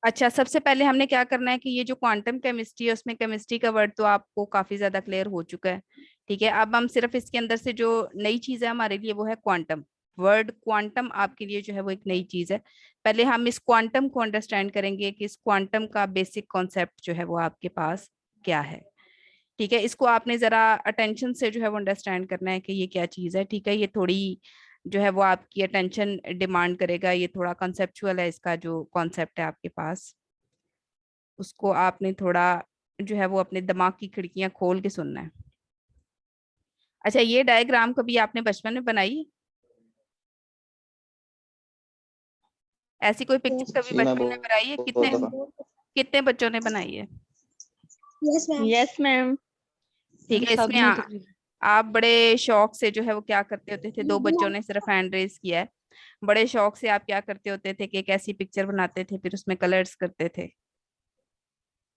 अच्छा, सबसे पहले हमने क्या करना है कि ये जो क्वांटम केमिस्ट्री है उसमें केमिस्ट्री का वर्ड तो आपको काफी ज्यादा क्लियर हो चुका है। ठीक है, अब हम सिर्फ इसके अंदर से जो नई चीज है हमारे लिए वो है क्वांटम। वर्ड क्वांटम आपके लिए जो है वो एक नई चीज है। पहले हम इस क्वांटम को अंडरस्टैंड करेंगे कि इस क्वांटम का बेसिक कॉन्सेप्ट जो है वो आपके पास क्या है। ठीक है, इसको आपने जरा अटेंशन से जो है वो अंडरस्टैंड करना है कि ये क्या चीज है। ठीक है, ये थोड़ी जो है वो आपकी अटेंशन डिमांड करेगा। ये थोड़ा कॉन्सेप्चुअल है, इसका जो कॉन्सेप्ट है आपके पास उसको आपने थोड़ा जो है वो अपने दिमाग की खिड़कियां खोल के सुनना है। अच्छा, ये डायग्राम कभी आपने बचपन में बनाई है? ऐसी कोई पिक्चर कभी जी मैं बचपन में बनाई है? कितने बहुत दफा। कितने बच्चों ने बनाई है? Yes ma'am. Yes ma'am. ठीक है, इसमें सबने तकरीबन। आप बड़े शौक से जो है वो क्या करते होते थे? दो बच्चों ने सिर्फ हैंड रेज किया है। बड़े शौक से आप क्या करते होते थे कि एक ऐसी पिक्चर बनाते थे, फिर उसमें कलर्स करते थे।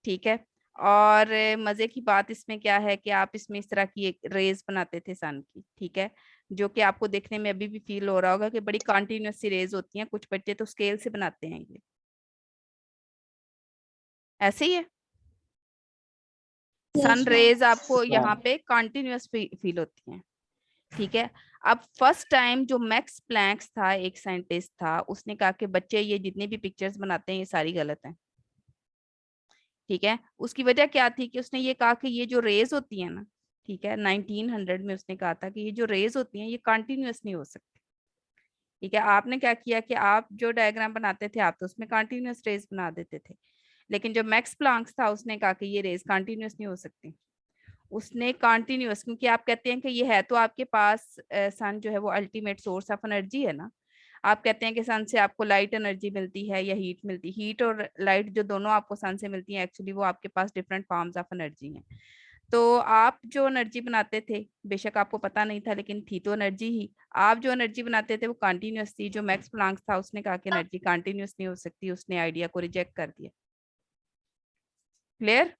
ठीक है, और मजे की बात इसमें क्या है कि आप इसमें इस तरह की एक रेज बनाते थे सन की। ठीक है, जो कि आपको देखने में अभी भी फील हो रहा होगा कि बड़ी कॉन्टिन्यूस सी रेज होती हैं। कुछ बच्चे तो स्केल से बनाते हैं ये। ऐसे ही है, सन यस मैम। रेज आपको यहाँ पे कॉन्टिन्यूस फील होती हैं। ठीक है, अब फर्स्ट टाइम जो मैक्स प्लैंक्स था, एक साइंटिस्ट था, उसने कहा कि बच्चे ये जितनी भी पिक्चर्स बनाते हैं ये सारी गलत हैं। ठीक है, उसकी वजह क्या थी कि उसने ये कहा कि ये जो रेज होती है ना, ठीक है, 1900 में उसने कहा था कि ये जो रेज होती हैं ये कंटिन्यूअस नहीं हो सकती। ठीक है, आपने क्या किया कि आप जो डायग्राम बनाते थे आप तो उसमें कंटिन्यूअस रेज बना देते थे। लेकिन जो मैक्स प्लैंक था उसने कहा कि ये रेज कंटिन्यूअस नहीं हो सकती। उसने कंटिन्यूअस, क्योंकि आप कहते हैं कि ये है तो आपके पास सन जो है वो अल्टीमेट सोर्स ऑफ एनर्जी है ना। आप कहते हैं कि सन से आपको लाइट एनर्जी मिलती है या हीट मिलती है। हीट और लाइट जो दोनों आपको सन से मिलती है, एक्चुअली वो आपके पास डिफरेंट फॉर्म्स ऑफ एनर्जी हैं। तो आप जो एनर्जी बनाते थे, बेशक आपको पता नहीं था लेकिन थी तो एनर्जी ही। आप जो एनर्जी बनाते थे वो कंटिन्यूअस थी। जो मैक्स प्लैंक था उसने कहा कि एनर्जी कंटिन्यूअस नहीं हो सकती, उसने आइडिया को रिजेक्ट कर दिया। क्लियर?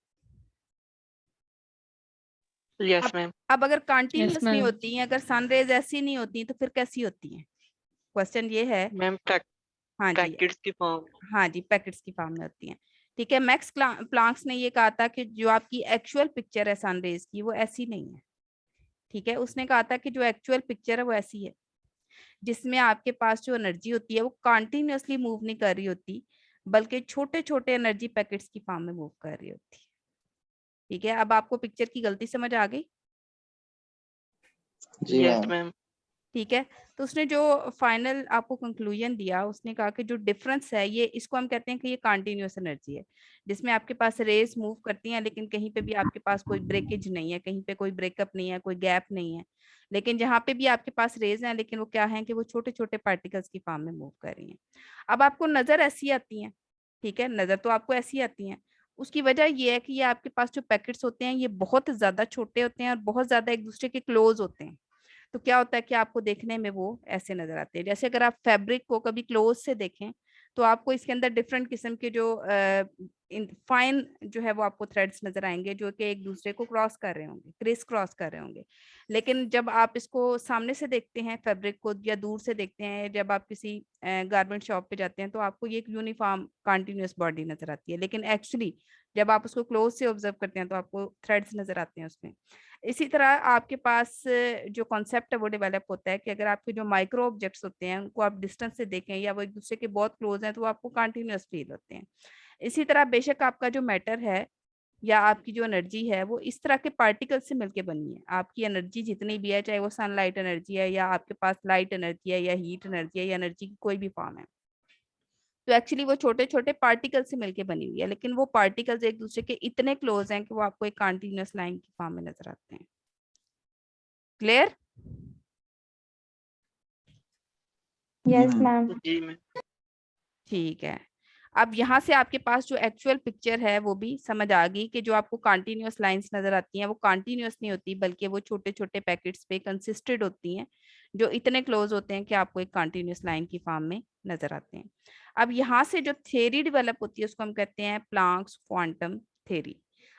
यस अब मैम। अब अगर यस कंटिन्यूअस नहीं मैम। होती हैं, अगर सनरेज ऐसी नहीं होती तो फिर कैसी होती हैं? क्वेश्चन ये है। मैम हाँ जी, पैकेट्स की फॉर्म। हाँ जी, पैकेट्स की फॉर्म में होती हैं। ठीक है, मैक्स प्लैंक्स ने ये कहा था कि जो आपकी एक्चुअल पिक्चर है सनरेज की वो ऐसी नहीं है। ठीक है, उसने कहा था कि जो एक्चुअल पिक्चर है वो ऐसी है जिसमें आपके पास जो एनर्जी होती है वो कंटिन्यूअसली मूव नहीं कर रही होती, बल्कि छोटे छोटे एनर्जी पैकेट्स की फॉर्म में मूव कर रही होती है। ठीक है, अब आपको पिक्चर की गलती समझ आ गई? जी यस मैम। मैम। ठीक है, तो उसने जो फाइनल आपको कंक्लूजन दिया उसने कहा कि जो डिफरेंस है ये, इसको हम कहते हैं कि ये कंटिन्यूअस एनर्जी है जिसमें आपके पास रेस मूव करती हैं लेकिन कहीं पे भी आपके पास कोई ब्रेकेज नहीं है, कहीं पे कोई ब्रेकअप नहीं है, कोई गैप नहीं है। लेकिन जहां पे भी आपके पास रेज हैं लेकिन वो क्या है कि वो छोटे छोटे पार्टिकल्स की फॉर्म में मूव कर रही हैं। अब आपको नजर ऐसी आती है। ठीक है, नजर तो आपको ऐसी आती है। उसकी वजह ये है कि ये आपके पास जो पैकेट्स होते हैं ये बहुत ज्यादा छोटे होते हैं और बहुत ज्यादा एक दूसरे के क्लोज होते हैं। तो क्या होता है कि आपको देखने में वो ऐसे नजर आते हैं। जैसे अगर आप फैब्रिक को कभी क्लोज से देखें तो आपको इसके अंदर डिफरेंट किस्म के जो फाइन जो है वो आपको थ्रेड्स नजर आएंगे जो कि एक दूसरे को क्रॉस कर रहे होंगे, क्रिस क्रॉस कर रहे होंगे। लेकिन जब आप इसको सामने से देखते हैं फैब्रिक को या दूर से देखते हैं, जब आप किसी गारमेंट शॉप पे जाते हैं तो आपको ये एक यूनिफॉर्म कंटिन्यूअस बॉडी नजर आती है। लेकिन एक्चुअली जब आप उसको क्लोज से ऑब्जर्व करते हैं तो आपको थ्रेड्स नजर आते हैं उसमें। इसी तरह आपके पास जो कॉन्सेप्ट है वो डेवलप होता है कि अगर आपके जो माइक्रो ऑब्जेक्ट्स होते हैं उनको आप डिस्टेंस से देखें या वो एक दूसरे के बहुत क्लोज हैं तो वो आपको कंटिन्यूअस फील होते हैं। इसी तरह बेशक आपका जो मैटर है या आपकी जो एनर्जी है वो इस तरह के पार्टिकल से मिलके बनी है। आपकी एनर्जी जितनी भी है, चाहे वो सनलाइट एनर्जी है या आपके पास लाइट एनर्जी है या हीट एनर्जी है या एनर्जी की कोई भी फॉर्म है, तो एक्चुअली वो छोटे छोटे पार्टिकल से मिलके बनी हुई है। लेकिन वो पार्टिकल्स एक दूसरे के इतने क्लोज हैं कि वो आपको एक कंटिन्यूअस लाइन की फॉर्म में नजर आते हैं। क्लियर? Yes ma'am. जी मैम। ठीक है, अब यहाँ से आपके पास जो एक्चुअल पिक्चर है वो भी समझ आ गई कि जो आपको कंटिन्यूअस लाइंस नजर आती हैं वो कंटिन्यूअस नहीं होती बल्कि वो छोटे छोटे पैकेट्स पे कंसिस्टेड होती हैं जो इतने क्लोज होते हैं कि आपको एक कंटिन्यूअस लाइन की फॉर्म में नजर आते हैं। अब यहाँ से जो थ्योरी डेवलप होती है उसको हम कहते हैं प्लैंक्स क्वांटम थ्योरी।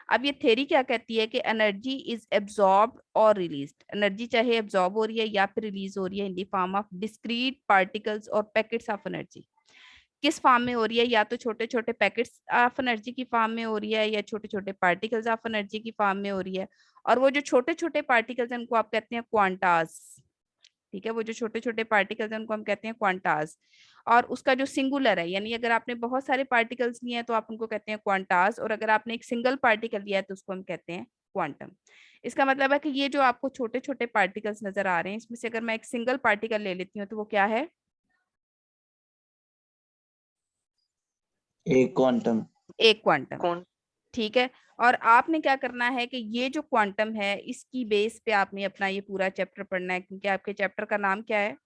अब ये थ्योरी क्या कहती है कि एनर्जी इज एब्जॉर्ब्ड और रिलीज्ड। एनर्जी चाहे एब्जॉर्ब हो रही है या फिर रिलीज हो रही है इन the form of discrete particles और पैकेट्स ऑफ एनर्जी। किस फॉर्म में हो रही है, या तो छोटे छोटे पैकेट्स ऑफ एनर्जी की फॉर्म में हो रही है, या छोटे छोटे पार्टिकल्स ऑफ एनर्जी की फॉर्म में हो रही है। और वो जो छोटे छोटे पार्टिकल्स हैं उनको आप कहते हैं क्वांटास। ठीक है, वो जो छोटे छोटे पार्टिकल्स हैं उनको हम कहते हैं क्वांटास। और उसका जो सिंगुलर है, यानी अगर आपने बहुत सारे पार्टिकल्स लिए हैं तो आप उनको कहते हैं क्वांटास, और अगर आपने एक सिंगल पार्टिकल लिया है तो उसको हम कहते हैं क्वांटम। इसका मतलब है कि ये जो आपको छोटे छोटे पार्टिकल्स नजर आ रहे हैं, इसमें से अगर मैं एक सिंगल पार्टिकल ले लेती हूँ तो वो क्या है? एक क्वांटम। एक क्वांटम। कौन? ठीक है। और आपने क्या करना है कि ये जो क्वांटम है इसकी बेस पे आपने अपना ये पूरा चैप्टर पढ़ना है, क्योंकि आपके चैप्टर का नाम क्या है?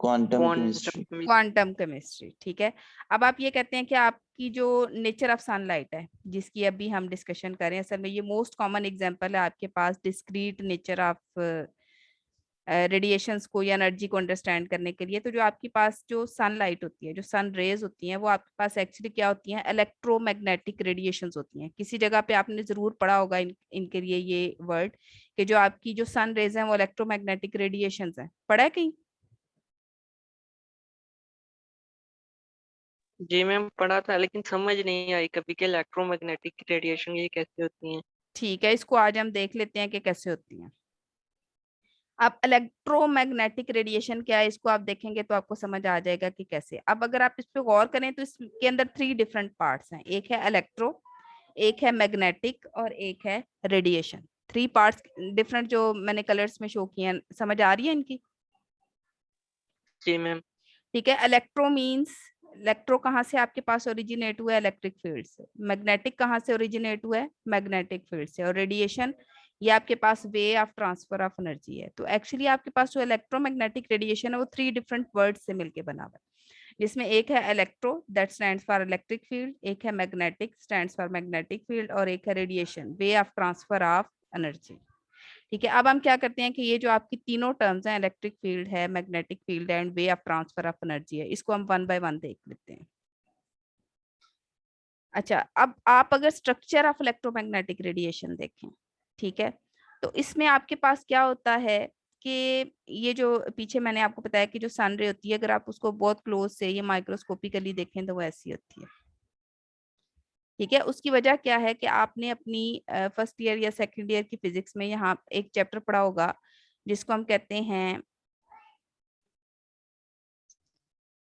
Quantum chemistry. Quantum chemistry. ठीक है। अब आप ये कहते हैं कि आपकी जो नेचर ऑफ सनलाइट है जिसकी अभी हम डिस्कशन करें, असल में ये मोस्ट कॉमन एग्जांपल है आपके पास डिस्क्रीट नेचर ऑफ रेडिएशंस को या एनर्जी को अंडरस्टैंड करने के लिए। तो जो आपके पास जो सनलाइट होती है, जो सन रेज होती हैं, वो आपके पास एक्चुअली क्या होती हैं? इलेक्ट्रोमैग्नेटिक रेडिएशंस होती हैं। किसी जगह पे आपने जरूर पढ़ा होगा इनके लिए ये वर्ड, कि जो आपकी जो सन रेज हैं वो इलेक्ट्रोमैग्नेटिक रेडिएशंस हैं। पढ़ा है कहीं? जी मैम पढ़ा था, लेकिन समझ नहीं आई कभी कि इलेक्ट्रोमैग्नेटिक रेडिएशन ये कैसे होती हैं। ठीक है, इसको आज हम देख लेते हैं कि कैसे होती हैं। अब इलेक्ट्रोमैग्नेटिक रेडिएशन क्या है, इसको आप देखेंगे तो आपको समझ आ जाएगा कि कैसे। अब अगर आप इस पे गौर करें तो इसके अंदर 3 डिफरेंट पार्ट्स हैं। एक है इलेक्ट्रो, एक है मैग्नेटिक, और एक है रेडिएशन। 3 पार्ट्स डिफरेंट जो मैंने कलर्स में शो किए हैं, समझ आ रही है इनकी? जी मैम। ठीक है। इलेक्ट्रो मींस, इलेक्ट्रो कहाँ से आपके पास ओरिजिनेट हुआ है? इलेक्ट्रिक फील्ड से। मैग्नेटिक कहाँ से ओरिजिनेट हुआ है? मैग्नेटिक फील्ड से। और रेडिएशन, ये आपके पास way of transfer of energy है। तो एक्चुअली आपके पास जो इलेक्ट्रोमैग्नेटिक रेडिएशन है वो 3 डिफरेंट वर्ड से मिलके बना हुआ है, जिसमें एक है electro that stands for electric field, एक है magnetic stands for magnetic field, और एक है radiation way of transfer of energy. ठीक है। अब हम क्या करते हैं कि ये जो आपकी तीनों टर्म्स हैं, इलेक्ट्रिक फील्ड है, मैग्नेटिक फील्ड है, and way of transfer of energy है, इसको हम वन बाय वन देख लेते हैं। अच्छा, अब आप अगर स्ट्रक्चर ऑफ इलेक्ट्रोमैग्नेटिक रेडिएशन देखें, ठीक है, तो इसमें आपके पास क्या होता है कि ये जो पीछे मैंने आपको बताया कि जो सन रे होती है, अगर आप उसको बहुत क्लोज से ये माइक्रोस्कोपिकली देखें तो वो ऐसी होती है। ठीक है। उसकी वजह क्या है कि आपने अपनी फर्स्ट ईयर या सेकंड ईयर की फिजिक्स में यहाँ एक चैप्टर पढ़ा होगा जिसको हम कहते हैं,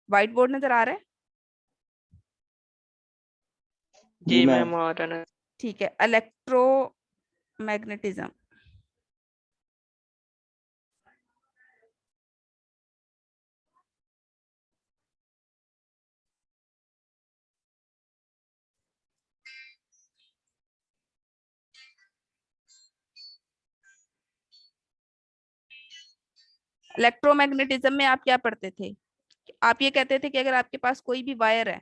व्हाइट बोर्ड नजर आ रहा है? जी मैम आ रहा है। ठीक है। इलेक्ट्रोमैग्नेटिज्म। इलेक्ट्रोमैग्नेटिज्म में आप क्या पढ़ते थे? आप ये कहते थे कि अगर आपके पास कोई भी वायर है,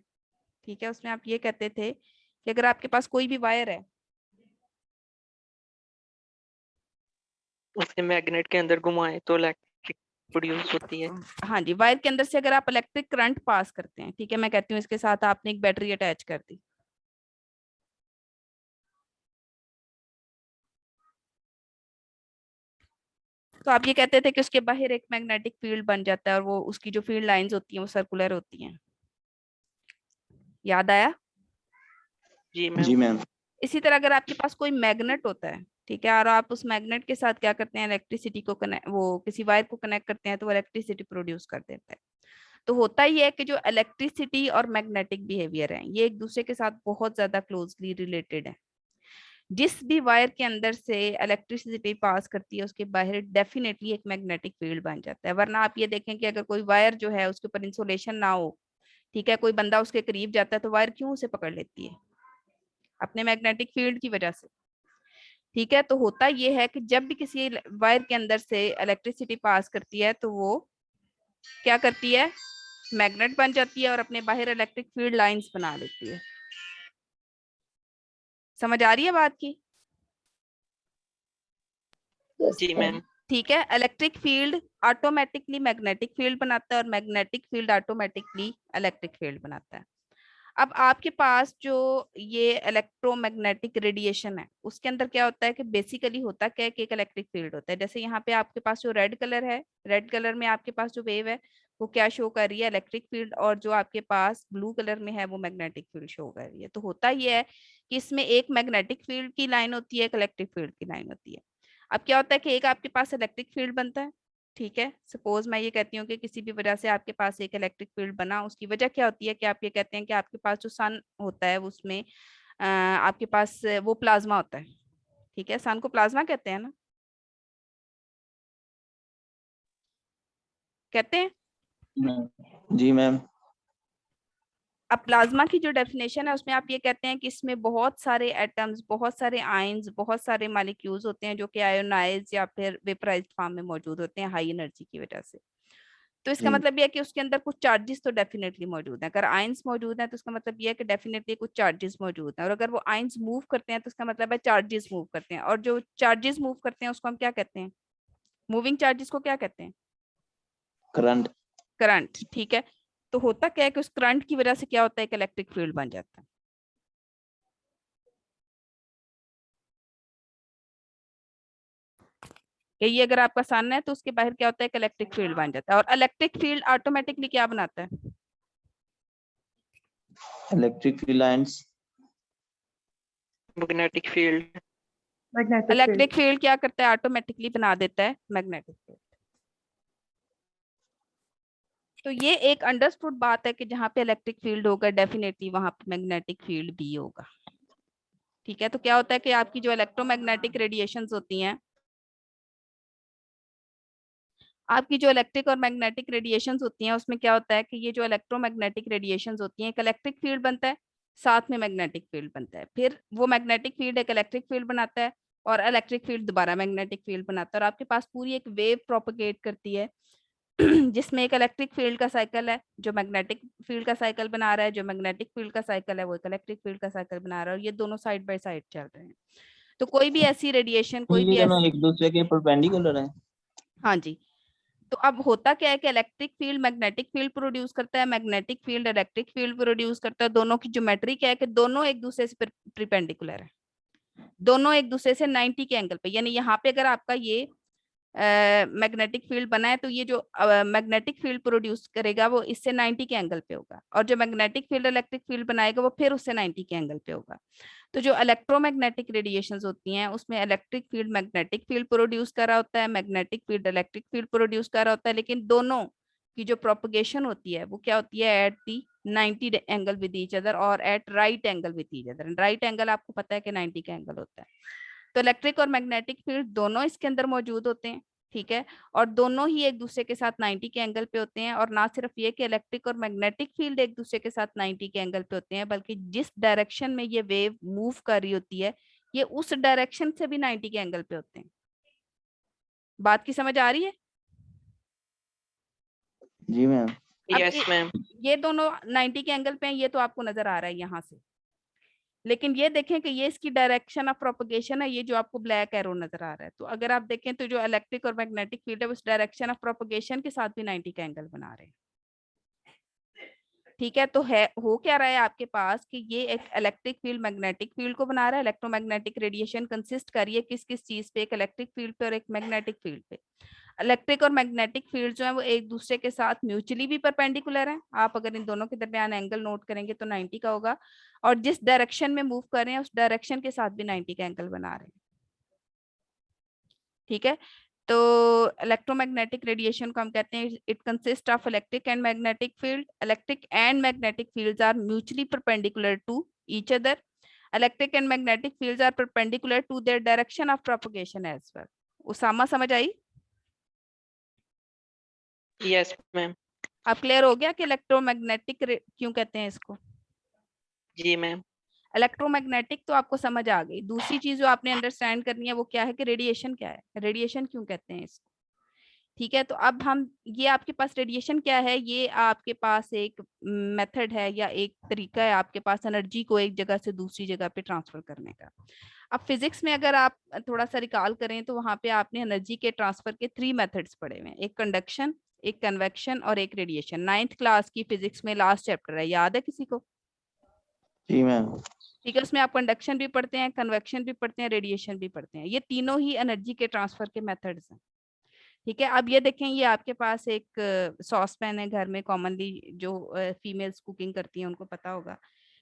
ठीक है, उसमें आप ये कहते थे कि अगर आपके पास कोई भी वायर है, उसे मैग्नेट के अंदर घुमाएं तो इलेक्ट्रिक प्रोड्यूस होती है। हाँ जी, वायर के अंदर से अगर आप इलेक्ट्रिक करंट पास करते हैं, ठीक है, मैं कहती हूँ इसके साथ आपने एक बैटरी अटैच कर दी, तो आप ये कहते थे कि उसके बाहर एक मैग्नेटिक फील्ड बन जाता है, और वो उसकी जो फील्ड लाइंस होती हैं वो सर्कुलर होती हैं। याद आया? जी मैम। जी मैम। इसी तरह अगर आपके पास कोई मैग्नेट होता है, ठीक है, और आप उस मैग्नेट के साथ क्या करते हैं, इलेक्ट्रिसिटी को कनेक्ट, वो किसी वायर को कनेक्ट करते हैं, तो वो इलेक्ट्रिसिटी प्रोड्यूस कर देता है। तो होता ही है कि जो इलेक्ट्रिसिटी और मैग्नेटिक बिहेवियर है ये एक दूसरे के साथ बहुत ज्यादा क्लोजली रिलेटेड है। जिस भी वायर के अंदर से इलेक्ट्रिसिटी पास करती है उसके बाहर डेफिनेटली एक मैग्नेटिक फील्ड बन जाता है। वरना आप ये देखें कि अगर कोई वायर जो है उसके ऊपर इंसुलेशन ना हो, ठीक है, कोई बंदा उसके करीब जाता है तो वायर क्यों उसे पकड़ लेती है? अपने मैग्नेटिक फील्ड की वजह से। ठीक है। तो होता ये है कि जब भी किसी वायर के अंदर से इलेक्ट्रिसिटी पास करती है तो वो क्या करती है, मैग्नेट बन जाती है और अपने बाहर इलेक्ट्रिक फील्ड लाइंस बना लेती है। समझ आ रही है बात की? जी मैम। ठीक है। Electric field automatically magnetic field बनाता है और magnetic field automatically electric field बनाता है। अब आपके पास जो ये इलेक्ट्रोमैग्नेटिक रेडिएशन है उसके अंदर क्या होता है कि बेसिकली होता क्या है कि एक इलेक्ट्रिक फील्ड होता है। जैसे यहाँ पे आपके पास जो रेड कलर है, रेड कलर में आपके पास जो वेव है वो क्या शो कर रही है, इलेक्ट्रिक फील्ड, और जो आपके पास ब्लू कलर में है वो मैग्नेटिक फील्ड शो कर रही है। तो होता ये है कि इसमें एक मैग्नेटिक फील्ड की लाइन होती है, एक इलेक्ट्रिक फील्ड की लाइन होती है। अब क्या होता है कि एक आपके पास इलेक्ट्रिक फील्ड बनता है, ठीक है। सपोज मैं ये कहती हूँ कि किसी भी वजह से आपके पास एक इलेक्ट्रिक फील्ड बना, उसकी वजह क्या होती है कि आप ये कहते हैं कि आपके पास जो सन होता है उसमें आपके पास वो प्लाज्मा होता है, ठीक है। सन को प्लाज्मा कहते हैं ना, कहते हैं। जी मैम। अब प्लाज्मा की जो डेफिनेशन है उसमें आप ये कहते हैं कि इसमें बहुत सारे एटम्स, बहुत सारे आयंस, बहुत सारे मॉलिक्यूल्स होते हैं जो कि आयोनाइज या फिर वेपराइज्ड फॉर्म में मौजूद होते हैं हाई एनर्जी की वजह से। तो इसका जी। मतलब यह है कि उसके अंदर कुछ चार्जेस तो डेफिनेटली मौजूद है। अगर आयंस मौजूद हैं तो उसका मतलब यह है कि डेफिनेटली कुछ चार्जेस मौजूद हैं, और अगर वो आयंस मूव करते हैं तो उसका मतलब है चार्जेस मूव करते हैं, और जो चार्जेस मूव करते हैं उसको हम क्या कहते हैं, मूविंग चार्जेस को क्या कहते हैं, करंट। करंट, ठीक है। तो होता क्या है कि उस करंट की वजह से क्या होता है, एक इलेक्ट्रिक फील्ड बन जाता है। ये अगर आपका सन है तो उसके बाहर क्या होता है, एक इलेक्ट्रिक फील्ड बन जाता है। और इलेक्ट्रिक फील्ड ऑटोमेटिकली क्या बनाता है, electric field lines. Magnetic field. Electric field क्या करता है, ऑटोमेटिकली बना देता है मैग्नेटिक फील्ड। तो ये एक अंडरस्टूड बात है कि जहां पे इलेक्ट्रिक फील्ड होगा डेफिनेटली वहां पे मैग्नेटिक फील्ड भी होगा, ठीक है। तो क्या होता है कि आपकी जो इलेक्ट्रोमैग्नेटिक रेडिएशंस होती हैं, आपकी जो इलेक्ट्रिक और मैग्नेटिक रेडिएशंस होती हैं उसमें क्या होता है कि ये जो इलेक्ट्रोमैग्नेटिक रेडिएशंस होती हैं, एक इलेक्ट्रिक फील्ड बनता है, साथ में मैग्नेटिक फील्ड बनता है, फिर वो मैग्नेटिक फील्ड एक इलेक्ट्रिक फील्ड बनाता है, और इलेक्ट्रिक फील्ड दोबारा मैग्नेटिक फील्ड बनाता है, और आपके पास पूरी एक वेव प्रोपगेट करती है जिसमें एक इलेक्ट्रिक फील्ड का साइकिल है जो मैग्नेटिक फील्ड का साइकिल बना रहा है, जो मैग्नेटिक फील्ड का साइकिल है वो एक इलेक्ट्रिक फील्ड का साइकिल बना रहा है, और ये दोनों साइड बाय साइड चल रहे हैं। तो कोई भी ऐसी रेडिएशन, कोई ये भी दोनों ऐसी, एक दूसरे के परपेंडिकुलर हैं। हाँ जी। तो अब होता क्या है कि electric field magnetic field produce करता है, magnetic field electric field produce करता है। दोनों की ज्योमेट्री क्या है कि दोनों एक दूसरे से परपेंडिकुलर है, दोनों एक दूसरे से 90 के एंगल पे। यानी यहाँ पे अगर आपका ये मैग्नेटिक फील्ड बना है तो ये जो मैग्नेटिक फील्ड प्रोड्यूस करेगा वो इससे 90 के एंगल पे होगा, और जो मैग्नेटिक फील्ड इलेक्ट्रिक फील्ड बनाएगा वो फिर उससे 90 के एंगल पे होगा। तो जो इलेक्ट्रोमैग्नेटिक रेडिएशंस होती हैं उसमें electric field magnetic field produce कर रहा होता है, magnetic field electric field produce कर रहा होता है, लेकिन दोनों की जो प्रोपगेशन होती है वो क्या होती है, at the 90 angle with each other or at right angle with each other. Right angle आपको पता है कि 90 का एंगल होता है। तो इलेक्ट्रिक और मैग्नेटिक फील्ड दोनों इसके अंदर मौजूद होते हैं, ठीक है, और दोनों ही एक दूसरे के साथ 90 के एंगल पे होते हैं। और ना सिर्फ ये कि इलेक्ट्रिक और मैग्नेटिक फील्ड एक दूसरे के साथ 90 के एंगल पे होते हैं, बल्कि जिस डायरेक्शन में ये वेव मूव कर रही होती है ये उस डायरेक्शन से भी 90 के एंगल पे होते हैं। बात की समझ आ रही है? जी मैम। अब यस मैम। ये दोनों 90 के एंगल पे हैं, ये तो आपको नजर आ रहा है यहाँ से, लेकिन ये देखें कि ये इसकी डायरेक्शन ऑफ प्रोपगेशन है, ये जो आपको ब्लैक एरो नजर आ रहा है। तो अगर आप देखें तो जो इलेक्ट्रिक और मैग्नेटिक फील्ड है उस डायरेक्शन ऑफ प्रोपगेशन के साथ भी 90 का एंगल बना रहे हैं, ठीक है। तो है हो क्या रहा है आपके पास कि ये एक इलेक्ट्रिक फील्ड मैग्नेटिक फील्ड को बना रहा है। इलेक्ट्रोमैग्नेटिक रेडिएशन कंसिस्ट कर रही है किस किस चीज पे, एक इलेक्ट्रिक फील्ड पे और एक मैग्नेटिक फील्ड पे। इलेक्ट्रिक और मैग्नेटिक फील्ड जो है वो एक दूसरे के साथ म्यूचुअली भी परपेंडिकुलर है। आप अगर इन दोनों के दरमियान एंगल नोट करेंगे तो 90 का होगा, और जिस डायरेक्शन में मूव कर रहे हैं उस डायरेक्शन के साथ भी 90 का एंगल बना रहे हैं, ठीक है। तो इलेक्ट्रोमैग्नेटिक रेडिएशन को हम कहते हैं it consist of electric and magnetic field. Electric and magnetic fields are mutually perpendicular to each other. Electric and magnetic fields are perpendicular to their direction of propagation as well. Usama समझ आई? Yes ma'am. अब clear हो गया कि electromagnetic क्यों कहते हैं इसको? जी मैम। इलेक्ट्रोमैग्नेटिक तो आपको समझ आ गई। दूसरी चीज जो आपने अंडरस्टैंड करनी है वो क्या है कि रेडिएशन क्या है, रेडिएशन क्यों कहते हैं इसको, ठीक है। तो अब हम ये आपके पास रेडिएशन क्या है, ये आपके पास एक मेथड है या एक तरीका है आपके पास एनर्जी को एक जगह से दूसरी जगह पे ट्रांसफर करने का। अब फिजिक्स में अगर आप थोड़ा सा रिकॉल करें तो वहां पे आपने एनर्जी के ट्रांसफर के 3 मेथड्स पढ़े हुए हैं, एक कंडक्शन, एक कन्वेक्शन और एक रेडिएशन। 9th क्लास की फिजिक्स में लास्ट चैप्टर है, याद है किसी को? जी मैम। ठीक है, उसमें आप कंडक्शन भी पढ़ते हैं, कन्वेक्शन भी पढ़ते हैं, रेडिएशन भी पढ़ते हैं। ये तीनों ही एनर्जी के ट्रांसफर के मेथड्स हैं, ठीक है, अब ये देखें, ये आपके पास एक सॉस पैन है घर में, कॉमनली जो फीमेल्स कुकिंग करती हैं उनको पता होगा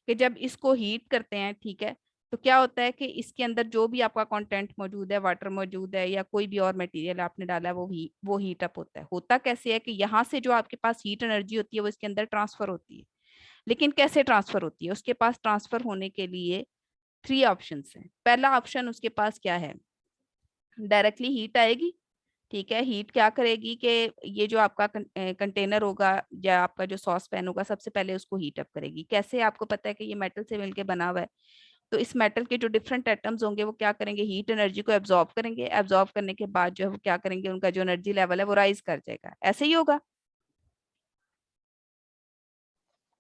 कि जब इसको हीट करते हैं, ठीक है, तो क्या होता है कि इसके अंदर जो भी आपका कंटेंट मौजूद है, वाटर मौजूद है या कोई भी और मटेरियल आपने डाला है, वो हीट अप होता है। होता कैसे है कि यहाँ से जो आपके पास हीट एनर्जी होती है वो इसके अंदर ट्रांसफर होती है। लेकिन कैसे ट्रांसफर होती है? उसके पास ट्रांसफर होने के लिए 3 ऑप्शंस हैं। पहला ऑप्शन उसके पास क्या है, डायरेक्टली हीट आएगी, ठीक है। हीट क्या करेगी कि ये जो आपका कंटेनर होगा या आपका जो सॉस पैन होगा, सबसे पहले उसको हीट अप करेगी। कैसे? आपको पता है कि ये मेटल से मिलके बना हुआ है, तो इस मेटल के जो डिफरेंट एटम्स होंगे वो क्या करेंगे, हीट एनर्जी को एब्जॉर्ब करेंगे। एब्जॉर्ब करने के बाद जो है वो क्या करेंगे, उनका जो एनर्जी लेवल है वो राइज कर जाएगा। ऐसे ही होगा।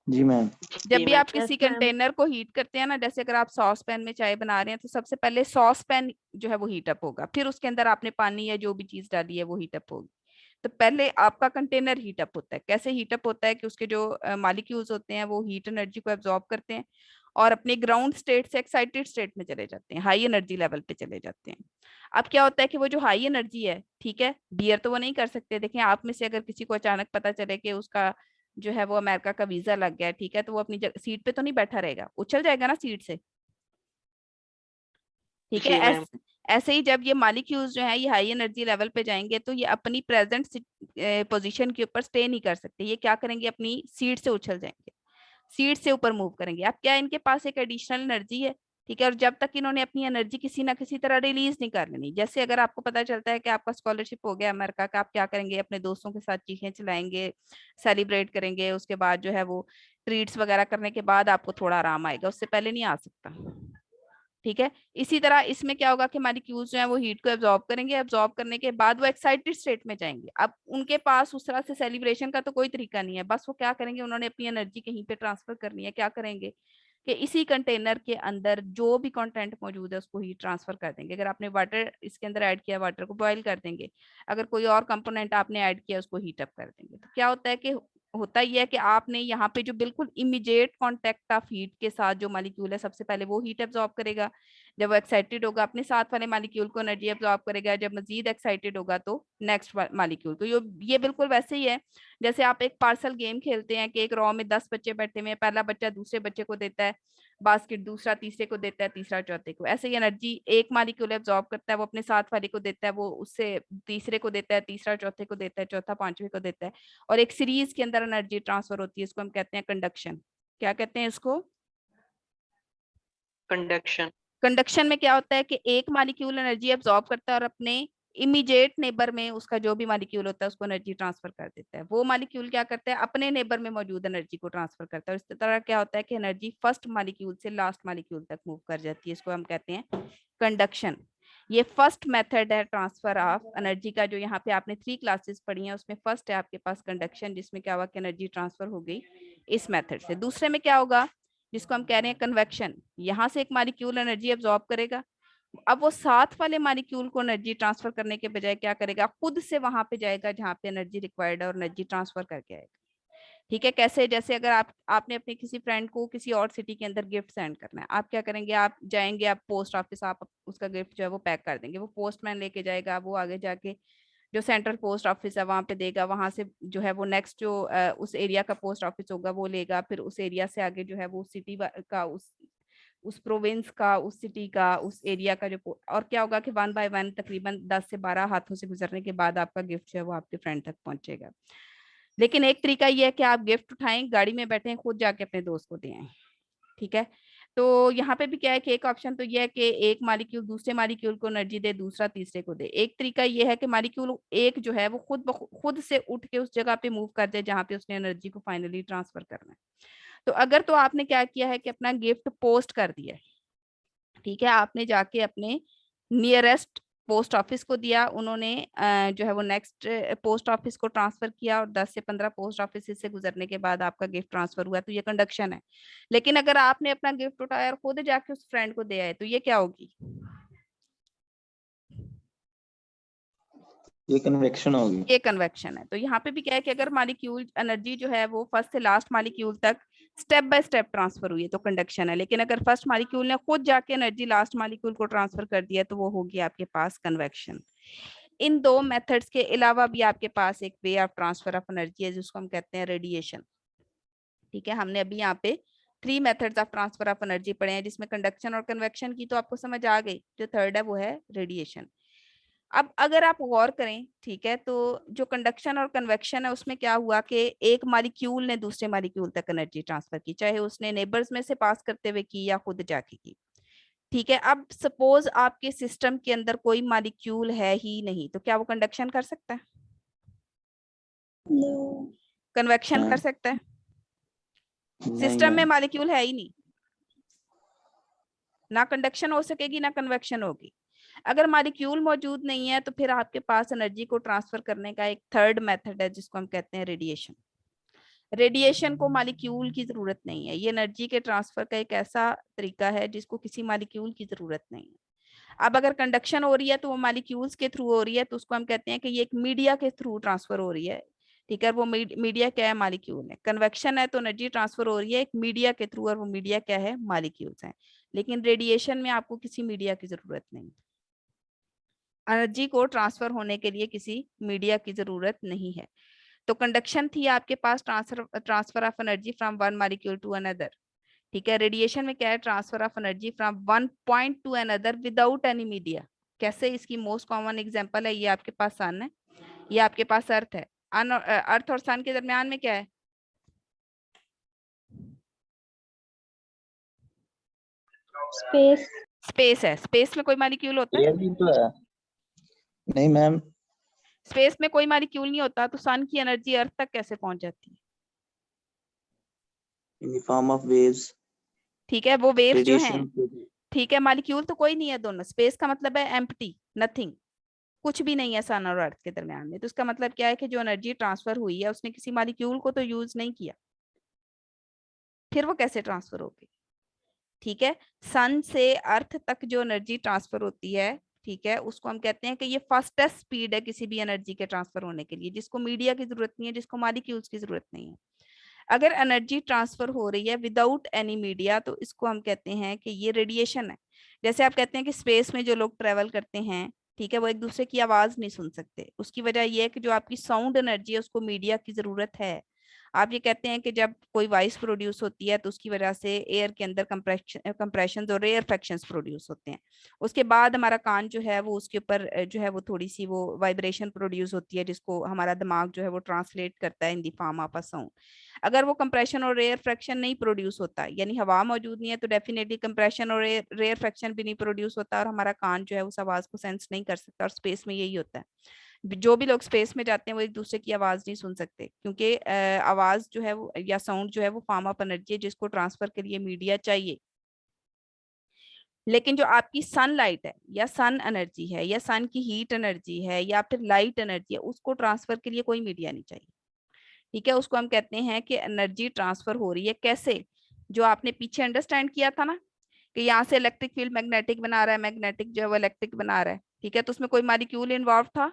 जी मैम। जब जी भी मैम। आप किसी कंटेनर को हीट करते हैं ना, जैसे अगर आप सॉस पैन में चाय बना रहे हैं, तो सबसे पहले सॉस पैन जो है वो हीट अप होगा, फिर उसके अंदर आपने पानी या जो भी चीज डाली है वो हीट अप होगी। तो पहले आपका कंटेनर हीट अप होता है। कैसे हीट अप होता है कि उसके जो मॉलिक्यूल्स होते हैं वो हीट एनर्जी को एब्जॉर्ब करते हैं और अपने ग्राउंड स्टेट से एक्साइटेड स्टेट में चले जाते हैं, हाई एनर्जी लेवल पे चले जाते हैं। अब क्या होता है कि वो जो हाई एनर्जी है, ठीक है, बियर तो वो नहीं कर सकते। देखें, आप में से अगर किसी को अचानक पता चले कि उसका जो है वो अमेरिका का वीजा लग गया, ठीक है, तो वो अपनी सीट पे तो नहीं बैठा रहेगा, उछल जाएगा ना सीट से, ठीक है। जी मैम। ऐसे ही जब ये मॉलिक्यूल्स जो है ये हाई एनर्जी लेवल पे जाएंगे तो ये अपनी प्रेजेंट पोजीशन के ऊपर स्टे नहीं कर सकते। ये क्या करेंगे, अपनी सीट से उछल जाएंगे, सीट से ऊपर मूव करेंगे। अब क्या, इनके पास एक एडिशनल एनर्जी है, ठीक है, और जब तक इन्होंने अपनी एनर्जी किसी ना किसी तरह रिलीज नहीं कर लेनी। जैसे अगर आपको पता चलता है कि आपका स्कॉलरशिप हो गया अमेरिका का, आप क्या करेंगे, अपने दोस्तों के साथ चीखें चलाएंगे, सेलिब्रेट करेंगे, उसके बाद जो है वो ट्रीट्स वगैरह करने के बाद आपको थोड़ा आराम आएगा, उससे पहले नहीं आ सकता, ठीक है। इसी तरह इसमें क्या होगा कि मॉलिक्यूल्स जो है वो हीट को एब्जॉर्ब करेंगे, एब्जॉर्ब करने के बाद वो एक्साइटेड स्टेट में जाएंगे। अब उनके पास उस तरह से सेलिब्रेशन का तो कोई तरीका नहीं है, बस वो क्या करेंगे, उन्होंने अपनी एनर्जी कहीं पे ट्रांसफर करनी है। क्या करेंगे कि इसी कंटेनर के अंदर जो भी कंटेंट मौजूद है उसको हीट ट्रांसफर कर देंगे। अगर आपने वाटर इसके अंदर ऐड किया, वाटर को बॉईल कर देंगे। अगर कोई और कंपोनेंट आपने ऐड किया, उसको हीट अप कर देंगे। तो क्या होता है कि होता ही है कि आपने यहाँ पे जो बिल्कुल इमीडिएट कांटेक्ट ऑफ हीट के साथ जो मॉलिक्यूल है, सबसे पहले वो हीट एब्जॉर्ब करेगा। जब वो एक्साइटेड होगा अपने साथ वाले मॉलिक्यूल को एनर्जी एब्जॉर्ब करेगा। जब मजीद एक्साइटेड होगा तो नेक्स्ट मॉलिक्यूल को। ये बिल्कुल वैसे ही है जैसे आप एक पार्सल गेम खेलते हैं कि एक रो में 10 बच्चे बैठे हुए हैं, पहला बच्चा दूसरे बच्चे को देता है बास्केट, दूसरा तीसरे को देता है, तीसरा चौथे को। ऐसे ही एनर्जी एक मॉलिक्यूल एब्जॉर्ब करता है, वो अपने साथ वाले को देता है, वो उससे तीसरे को देता है, तीसरा चौथे को देता है, चौथा पांचवे को देता है, और एक सीरीज के अंदर एनर्जी ट्रांसफर होती है। इसको हम कहते हैं कंडक्शन। क्या कहते हैं इसको? कंडक्शन। कंडक्शन में क्या होता है कि एक मॉलिक्यूल एनर्जी एब्जॉर्ब करता है और अपने इमीडिएट नेबर में उसका जो भी मॉलिक्यूल होता है उसको एनर्जी ट्रांसफर कर देता है। वो मॉलिक्यूल क्या करता है, अपने नेबर में मौजूद एनर्जी को ट्रांसफर करता है। और इस तरह क्या होता है कि एनर्जी फर्स्ट मॉलिक्यूल से लास्ट मॉलिक्यूल तक मूव कर जाती है। इसको हम कहते हैं कंडक्शन। ये फर्स्ट मेथड है ट्रांसफर ऑफ एनर्जी का। जो यहाँ पे आपने 3 क्लासेस पढ़ी हैं उसमें फर्स्ट है आपके पास कंडक्शन, जिसमें क्या हुआ कि एनर्जी ट्रांसफर हो गई इस मेथड से। दूसरे में क्या होगा, जिसको हम कह रहे हैं कन्वेक्शन। यहाँ से एक मॉलिक्यूल एनर्जी एब्जॉर्ब करेगा, अब वो साथ वाले मॉलिक्यूल को एनर्जी ट्रांसफर करने के बजाय क्या करेगा, खुद से वहां पे जाएगा जहां पे एनर्जी रिक्वायर्ड है और एनर्जी ट्रांसफर करके आएगा। ठीक है, कैसे? जैसे अगर आपने अपने किसी फ्रेंड को किसी और सिटी के अंदर गिफ्ट सेंड करना है, आप क्या करेंगे, आप जाएंगे, आप पोस्ट ऑफिस, आप उसका गिफ्ट जो है वो पैक कर देंगे। वो पोस्टमैन लेके जाएगा, वो आगे जाके जो सेंट्रल पोस्ट ऑफिस है वहां पे देगा, वहां से जो है वो नेक्स्ट जो उस एरिया का पोस्ट ऑफिस होगा वो लेगा, फिर उस एरिया से आगे जो है वो सिटी का उस प्रोविंस का, उस सिटी का, उस एरिया का जो और क्या होगा कि 1 बाय 1 तकरीबन 10 से 12 हाथों से गुजरने के बाद आपका गिफ्ट जो है वो आपके फ्रेंड तक पहुंचेगा। लेकिन एक तरीका ये है कि आप गिफ्ट उठाएं, गाड़ी में बैठे, खुद जाके अपने दोस्त को दें। ठीक है, तो यहाँ पे भी क्या है कि एक ऑप्शन तो ये है कि एक मॉलिक्यूल दूसरे मॉलिक्यूल को एनर्जी दे, दूसरा तीसरे को दे। एक तरीका ये है कि मॉलिक्यूल एक जो है वो खुद से उठ के उस जगह पे मूव कर दे जहाँ पे उसने एनर्जी को फाइनली ट्रांसफर करना है। तो अगर तो आपने क्या किया है कि अपना गिफ्ट पोस्ट कर दिया, ठीक है, आपने जाके अपने नियरेस्ट पोस्ट ऑफिस को दिया, उन्होंने जो है वो नेक्स्ट पोस्ट ऑफिस को ट्रांसफर किया, और 10 से 15 पोस्ट ऑफिस से गुजरने के बाद आपका गिफ्ट ट्रांसफर हुआ, तो ये कंडक्शन है। लेकिन अगर आपने अपना गिफ्ट उठाया और खुद जाके उस फ्रेंड को दिया है, तो ये क्या होगी? ये कन्वेक्शन होगी। ये कन्वेक्शन है। तो यहाँ पे भी क्या है कि अगर मॉलिक्यूल एनर्जी जो है वो फर्स्ट से लास्ट मॉलिक्यूल तक स्टेप बाय स्टेप ट्रांसफर हुई है तो कंडक्शन है। लेकिन अगर फर्स्ट मॉलिक्यूल ने खुद जाके एनर्जी लास्ट मॉलिक्यूल को ट्रांसफर कर दिया तो वो होगी आपके पास कन्वेक्शन। इन दो मेथड्स के अलावा भी आपके पास एक वे ऑफ ट्रांसफर ऑफ एनर्जी है जिसको हम कहते हैं रेडिएशन। ठीक है, हमने अभी यहाँ पे 3 methods of transfer of energy पढ़े हैं, जिसमें कंडक्शन और कन्वेक्शन की तो आपको समझ आ गई। जो थर्ड है वो है रेडिएशन। अब अगर आप गौर करें, ठीक है, तो जो कंडक्शन और कन्वेक्शन है उसमें क्या हुआ कि एक मॉलिक्यूल ने दूसरे मॉलिक्यूल तक एनर्जी ट्रांसफर की, चाहे उसने नेबर्स में से पास करते हुए की या खुद जाके की। ठीक है, अब सपोज आपके सिस्टम के अंदर कोई मॉलिक्यूल है ही नहीं, तो क्या वो कंडक्शन कर सकता है? No. कन्वेक्शन कर नहीं। सकता है? नहीं सिस्टम में मैम। मॉलिक्यूल है ही नहीं, ना कंडक्शन हो सकेगी ना कन्वेक्शन होगी। अगर मॉलिक्यूल मौजूद नहीं है तो फिर आपके पास एनर्जी को ट्रांसफर करने का एक थर्ड मेथड है जिसको हम कहते हैं रेडिएशन। रेडिएशन को मॉलिक्यूल की जरूरत नहीं है, ये एनर्जी के ट्रांसफर का एक ऐसा तरीका है जिसको किसी मॉलिक्यूल की जरूरत नहीं है। अब अगर कंडक्शन हो रही है तो वो मॉलिक्यूल्स के थ्रू हो रही है, तो उसको हम कहते हैं कि ये एक मीडिया के थ्रू ट्रांसफर हो रही है। ठीक है, वो मीडिया क्या है? मॉलिक्यूल है। कन्वेक्शन है तो एनर्जी ट्रांसफर हो रही है एक मीडिया के थ्रू, और वो मीडिया क्या है? मॉलिक्यूल्स हैं। लेकिन रेडिएशन में आपको किसी मीडिया की जरूरत नहीं, एनर्जी को ट्रांसफर होने के लिए किसी मीडिया की जरूरत नहीं है। तो कंडक्शन थी आपके पास transfer of energy from one molecule to another. ठीक है, रेडिएशन में क्या है? Transfer of energy from one point to another without any media. कैसे? इसकी मोस्ट कॉमन एग्जांपल है, ये आपके पास सन है, ये आपके पास अर्थ है। अर्थ और सन के दरमियान में क्या है? Space. स्पेस है। स्पेस में कोई मॉलिक्यूल होता है? एयर भी तो है। नहीं मैम। स्पेस में कोई मॉलिक्यूल नहीं होता, तो सन की एनर्जी अर्थ तक कैसे पहुंच जाती है? इन द फॉर्म ऑफ वेव्स। ठीक है, वो वेव्स जो हैं, रेडिएशन। ठीक है, मॉलिक्यूल तो कोई नहीं है दोनों। स्पेस का मतलब है एम्प्टी, नथिंग, कुछ भी नहीं है सन और अर्थ के दरमियान में। तो उसका मतलब क्या है कि जो एनर्जी ट्रांसफर हुई है उसने किसी मॉलिक्यूल को तो यूज नहीं किया, फिर वो कैसे ट्रांसफर होगी? ठीक है, सन से अर्थ तक जो एनर्जी ट्रांसफर होती है, ठीक है, उसको हम कहते हैं कि ये फास्टेस्ट स्पीड है किसी भी एनर्जी के ट्रांसफर होने के लिए, जिसको मीडिया की जरूरत नहीं है, जिसको मॉलिक्यूल्स की जरूरत नहीं है। अगर एनर्जी ट्रांसफर हो रही है विदाउट एनी मीडिया, तो इसको हम कहते हैं कि ये रेडिएशन है। जैसे आप कहते हैं कि स्पेस में जो लोग ट्रेवल करते हैं, ठीक है, वो एक दूसरे की आवाज नहीं सुन सकते। उसकी वजह यह है कि जो आपकी साउंड एनर्जी है उसको मीडिया की जरूरत है। आप ये कहते हैं कि जब कोई वॉइस प्रोड्यूस होती है तो उसकी वजह से एयर के अंदर कंप्रेशन और रेयर फ्रैक्शंस प्रोड्यूस होते हैं। उसके बाद हमारा कान जो है वो उसके ऊपर जो है वो थोड़ी सी वो वाइब्रेशन प्रोड्यूस होती है, जिसको हमारा दिमाग जो है वो ट्रांसलेट करता है इन the form of a sound. अगर वो कंप्रेशन और रेयर फ्रैक्शन नहीं प्रोड्यूस होता, यानी हवा मौजूद नहीं है, तो डेफिनेटली कंप्रेशन और रेयर फ्रैक्शन भी नहीं प्रोड्यूस होता, और हमारा कान जो है उस आवाज को सेंस नहीं कर सकता। और स्पेस में यही होता है, जो भी लोग स्पेस में जाते हैं वो एक दूसरे की आवाज नहीं सुन सकते, क्योंकि आवाज जो है वो या साउंड जो है वो फॉर्म ऑफ एनर्जी है जिसको ट्रांसफर के लिए मीडिया चाहिए। लेकिन जो आपकी सनलाइट है या सन एनर्जी है या सन की हीट एनर्जी है या फिर लाइट एनर्जी है, उसको ट्रांसफर के लिए कोई मीडिया नहीं चाहिए। ठीक है, उसको हम कहते हैं कि एनर्जी ट्रांसफर हो रही है कैसे? जो आपने पीछे अंडरस्टैंड किया था ना, कि यहाँ से इलेक्ट्रिक फील्ड मैग्नेटिक बना रहा है, मैग्नेटिक जो है वो इलेक्ट्रिक बना रहा है। ठीक है, तो उसमें कोई मॉलिक्यूल इन्वॉल्व था?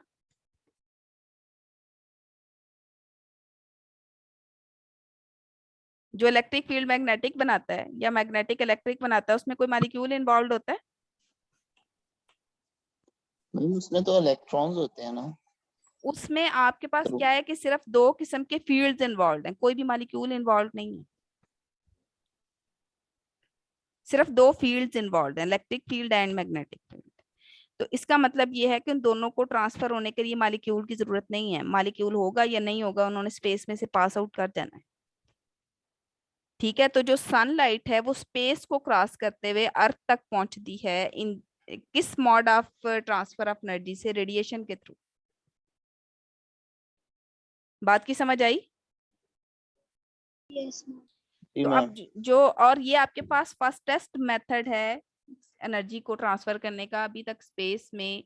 जो इलेक्ट्रिक फील्ड मैग्नेटिक बनाता है या मैग्नेटिक इलेक्ट्रिक बनाता है, उसमें कोई मॉलिक्यूल इन्वॉल्व होता है? नहीं, उसमें तो इलेक्ट्रॉन्स होते हैं ना। उसमें आपके पास क्या है कि सिर्फ 2 किस्म के फील्ड्स इन्वॉल्व हैं, कोई भी मॉलिक्यूल इन्वॉल्व नहीं है। सिर्फ 2 फील्ड्स इन्वॉल्व हैं, electric field and magnetic field. तो इसका मतलब ये है कि उन दोनों को ट्रांसफर होने के लिए मॉलिक्यूल की जरूरत नहीं है। मॉलिक्यूल होगा या नहीं होगा, उन्होंने स्पेस में से पास आउट कर जाना है। ठीक है, तो जो सनलाइट है वो स्पेस को क्रॉस करते हुए अर्थ तक पहुंचती है इन किस mode of transfer of energy से? रेडिएशन के थ्रू। बात की समझ आई? Yes, ma'am. जी तो मैम। अब जो और ये आपके पास फास्टेस्ट मेथड है एनर्जी को ट्रांसफर करने का। अभी तक स्पेस में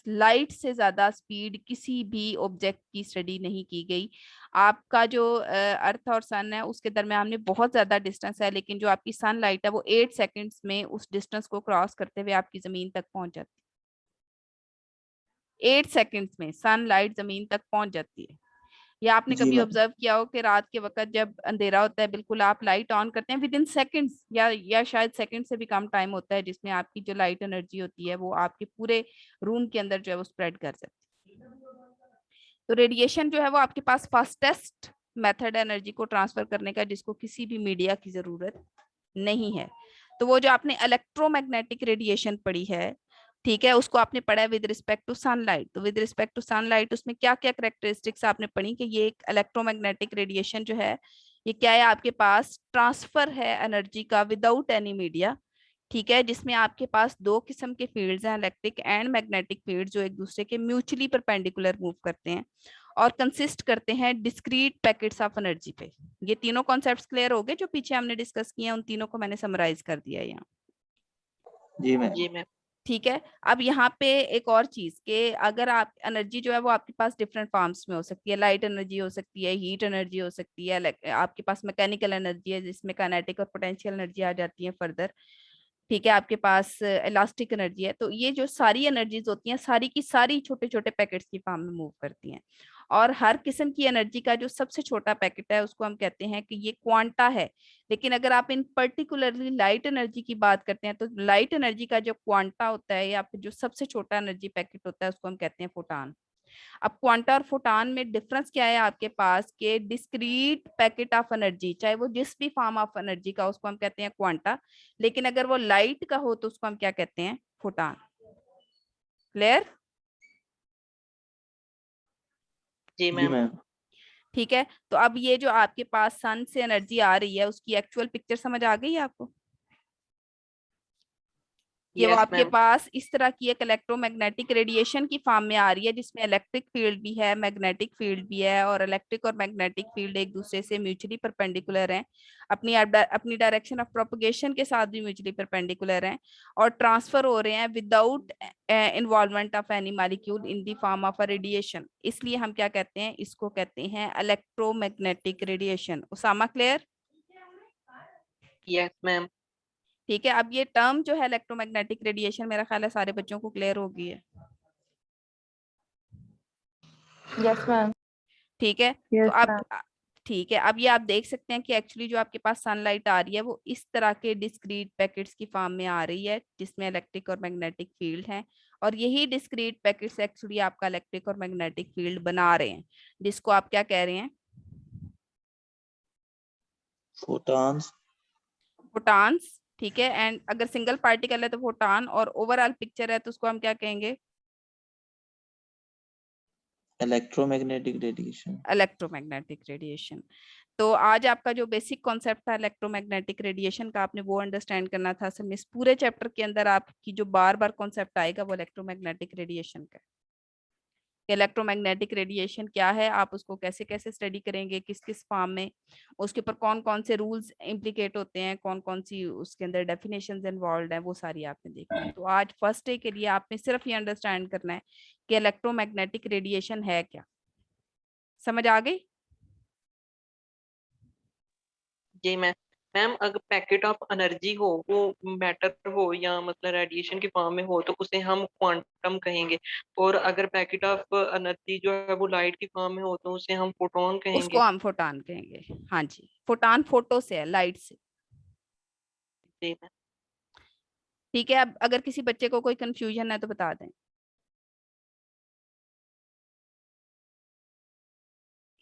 लाइट से ज्यादा स्पीड किसी भी ऑब्जेक्ट की स्टडी नहीं की गई। आपका जो अर्थ और सन है उसके दरमियान में बहुत ज्यादा डिस्टेंस है, लेकिन जो आपकी सनलाइट है वो 8 सेकंड्स में उस डिस्टेंस को क्रॉस करते हुए आपकी जमीन तक पहुंच जाती है। 8 सेकंड्स में सनलाइट जमीन तक पहुंच जाती है। या आपने जी कभी मैम। ऑब्जर्व किया हो कि रात के वक्त जब अंधेरा होता है, बिल्कुल आप लाइट ऑन करते हैं, विद इन सेकेंड्स या शायद सेकंड से भी कम टाइम होता है जिसमें आपकी जो लाइट एनर्जी होती है वो आपके पूरे रूम के अंदर जो है वो स्प्रेड कर सकती है। तो रेडिएशन जो है वो आपके पास फास्टेस्ट मेथड एनर्जी को ट्रांसफर करने का, जिसको किसी भी मीडिया की जरूरत नहीं है। तो वो जो आपने इलेक्ट्रोमैग्नेटिक रेडिएशन पढ़ी है, ठीक है, उसको आपने पढ़ा है विद रिस्पेक्ट टू सनलाइट। तो विद रिस्पेक्ट टू सनलाइट उसमें क्या क्या कैरेक्टरिस्टिक्स आपने पढ़ी कि ये एक इलेक्ट्रोमैग्नेटिक रेडिएशन जो है ये क्या है, आपके पास ट्रांसफर है एनर्जी का विदाउट एनी मीडिया, ठीक है, जिसमें आपके पास दो किस्म के फील्ड्स हैं, इलेक्ट्रिक एंड मैग्नेटिक फील्ड, जो एक दूसरे के म्यूचुअली परपेंडिकुलर मूव करते हैं और कंसिस्ट करते हैं डिस्क्रीट पैकेट्स ऑफ एनर्जी पे। ये तीनों कॉन्सेप्ट्स क्लियर हो गए जो पीछे हमने डिस्कस किए हैं, उन तीनों को मैंने समराइज कर दिया है यहाँ। जी मैम। जी मैम। ठीक है, अब यहाँ पे एक और चीज कि अगर आप एनर्जी जो है वो आपके पास डिफरेंट फॉर्म्स में हो सकती है, लाइट एनर्जी हो सकती है, हीट एनर्जी हो सकती है, आपके पास मैकेनिकल एनर्जी है जिसमें काइनेटिक और पोटेंशियल एनर्जी आ जाती है फर्दर, ठीक है, आपके पास इलास्टिक एनर्जी है। तो ये जो सारी एनर्जीज होती हैं सारी की सारी छोटे छोटे पैकेट्स की फॉर्म में मूव करती हैं, और हर किस्म की एनर्जी का जो सबसे छोटा पैकेट है उसको हम कहते हैं कि ये क्वांटा है। लेकिन अगर आप इन पर्टिकुलरली लाइट एनर्जी की बात करते हैं तो लाइट एनर्जी का जो क्वांटा होता है या फिर जो सबसे छोटा एनर्जी पैकेट होता है उसको हम कहते हैं फोटान। अब क्वांटा और फोटान में डिफरेंस क्या है आपके पास के डिस्क्रीट पैकेट ऑफ एनर्जी, चाहे वो जिस भी फॉर्म ऑफ एनर्जी का, उसको हम कहते हैं क्वांटा, लेकिन अगर वो लाइट का हो तो उसको हम क्या कहते हैं, फोटान। क्लियर? जी जी मैम। मैम। ठीक है, तो अब ये जो आपके पास सन से एनर्जी आ रही है उसकी एक्चुअल पिक्चर समझ आ गई है आपको? कि वो यस आपके मैम। पास इस तरह की एक इलेक्ट्रोमैग्नेटिक रेडिएशन की फॉर्म में आ रही है जिसमें इलेक्ट्रिक फील्ड भी है, मैग्नेटिक फील्ड भी है, और इलेक्ट्रिक और मैग्नेटिक फील्ड एक दूसरे से म्यूचुअली परपेंडिकुलर हैं, अपनी डायरेक्शन ऑफ प्रोपगेशन के साथ भी म्यूचुअली परपेंडिकुलर हैं, और ट्रांसफर हो रहे हैं without involvement of any molecule in the form of a radiation. इसलिए हम क्या कहते हैं, इसको कहते हैं electromagnetic radiation. Usama clear? Yes ma'am. ठीक है, अब ये टर्म जो है इलेक्ट्रोमैग्नेटिक रेडिएशन, मेरा ख्याल है सारे बच्चों को क्लियर हो गई है। Yes ma'am. ठीक है, तो यस अब मैम। ठीक है, अब ये आप देख सकते हैं कि एक्चुअली जो आपके पास सनलाइट आ रही है वो इस तरह के डिस्क्रीट पैकेट्स की फॉर्म में आ रही है जिसमें इलेक्ट्रिक और मैग्नेटिक फील्ड है, और यही डिस्क्रीट पैकेट्स एक्चुअली आपका इलेक्ट्रिक और मैग्नेटिक फील्ड बना रहे हैं, जिसको आप क्या कह रहे हैं, फोटॉन्स। फोटॉन्स। ठीक है, एंड अगर सिंगल पार्टिकल है तो फोटॉन, और ओवरऑल पिक्चर है तो उसको हम क्या कहेंगे, इलेक्ट्रोमैग्नेटिक रेडिएशन। Electromagnetic radiation. तो आज आपका जो बेसिक कॉन्सेप्ट था इलेक्ट्रोमैग्नेटिक रेडिएशन का, आपने वो अंडरस्टैंड करना था। असल में इस पूरे चैप्टर के अंदर आपकी जो बार बार कॉन्सेप्ट आएगा वो इलेक्ट्रोमैग्नेटिक रेडिएशन का। इलेक्ट्रोमैग्नेटिक रेडिएशन क्या है, आप उसको कैसे कैसे स्टडी करेंगे, किस किस फॉर्म में, उसके ऊपर कौन कौन से रूल्स इम्प्लीकेट होते हैं, कौन कौन सी उसके अंदर डेफिनेशंस इन्वॉल्व है, वो सारी आपने देखनी है। तो आज फर्स्ट डे के लिए आपने सिर्फ ये अंडरस्टैंड करना है कि इलेक्ट्रोमैग्नेटिक रेडिएशन है क्या। समझ आ गई? जी मैम। मैम अगर पैकेट ऑफ एनर्जी हो वो मैटर हो या मतलब रेडिएशन की फॉर्म में हो तो उसे हम क्वांटम कहेंगे, और अगर पैकेट ऑफ एनर्जी जो है वो लाइट की फॉर्म में हो तो उसे हम फोटोन उसको कहेंगे। हम फोटान कहेंगे। हाँ जी, फोटान फोटो से है, लाइट से। जी मैम। ठीक है, अब अगर किसी बच्चे को कोई कंफ्यूजन है तो बता दें।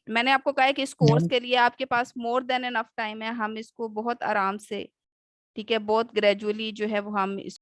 मैंने आपको कहा है कि इस कोर्स के लिए आपके पास मोर देन एनफ टाइम है, हम इसको बहुत आराम से, ठीक है, बहुत ग्रेजुअली जो है वो हम